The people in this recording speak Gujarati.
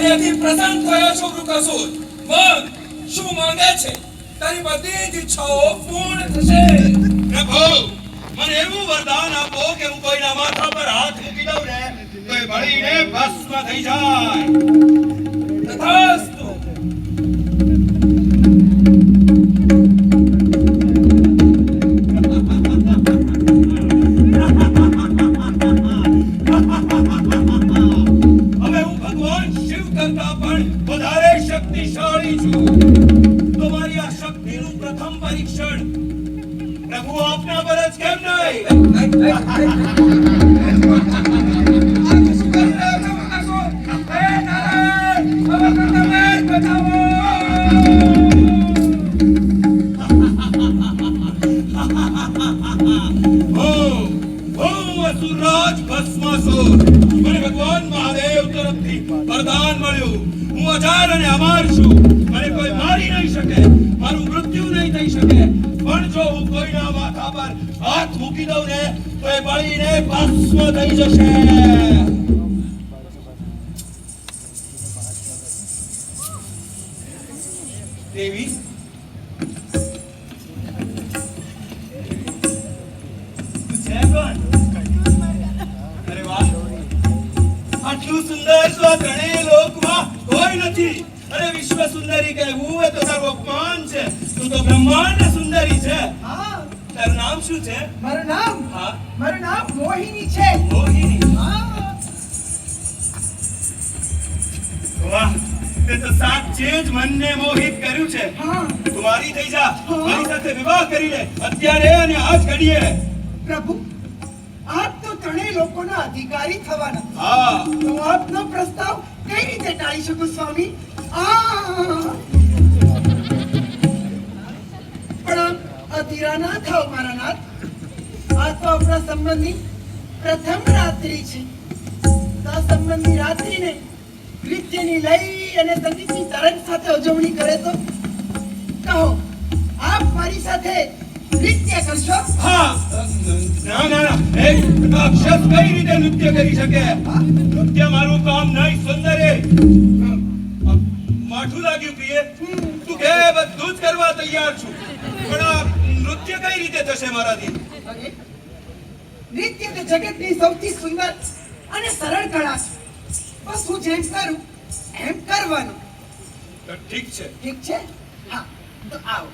કાર્યથી પ્રસન્ન થયો છું વૃકાસુર. મગ શું માંગે છે? તારી બધી જ ઈચ્છાઓ પૂર્ણ થશે. પ્રભુ, મને એવું વરદાન આપો કે હું કોઈના માથા પર હાથ મૂકી દઉં ને તો એ બળીને ભસ્મ થઈ જાય. તથાસ્તુ. હવે હું ભગવાન શિવ કરતા પણ વધારે શક્તિશાળી છું. તો મારી આ શક્તિનું પ્રથમ પરીક્ષણ પ્રભુ આપના પર જ કેમ નહીં? અસુરરાજ ભસ્માસુર, મને ભગવાન મહાદેવ તરફથી વરદાન મળ્યું. હું અજાર અને અમર છું. મને કોઈ મારી નહીં શકે, મારું મૃત્યુ નહીં થઈ શકે. પણ જો હું કોઈના માથા પર હાથ મૂકી દઉં ને તો એ બળીને ભસ્મ થઈ જશે. દેવી, આટલું સુંદર તો આ ત્રણેય લોકમાં કોઈ નથી. અરે વિશ્વ સુંદરી કહેવું એ તો તારું અપમાન છે. તું તો બ્રહ્માંડ સુંદરી છે. હા, તારું નામ શું છે? મારું નામ હા, મારું નામ મોહિની છે. મોહિની. હા, વાહ, તે તો સાચે જ મનને મોહિત કર્યું છે. હા, તું મારી થઈ જા, મારી સાથે વિવાહ કરી લે અત્યારે અને આજ ઘડીએ. પ્રભુ, આપ તો ત્રણેય લોકોના અધિકારી થવાના. હા, તો આપનો પ્રસ્તાવ કઈ રીતે ટાળી શકું સ્વામી? પણ અધીરા ના થાવ મારા નાથ. આ તો આપણા સંબંધની પ્રથમ રાત્રિ છે. તો આ સંબંધની રાત્રિને નૃત્યની લઈ અને સંગીતની તરંગ સાથે ઉજવણી કરે તો કહો, આપ મારી સાથે નૃત્ય કરશો? હા. ના ના ના, એક રાક્ષસ કઈ રીતે નૃત્ય કરી શકે? નૃત્ય મારું કામ નહીં. સુંદરી, માઠું લાગ્યું પ્રિય? તું કે બધું જ કરવા તૈયાર છું, પણ આ નૃત્ય કઈ રીતે થશે મારાથી? નૃત્ય તો જગતની સૌથી સુંદર અને સરળ કળા છે. બસ હું જેમ કરું એમ કરવાનું. તો ઠીક છે. ઠીક છે? હા, તો આવો.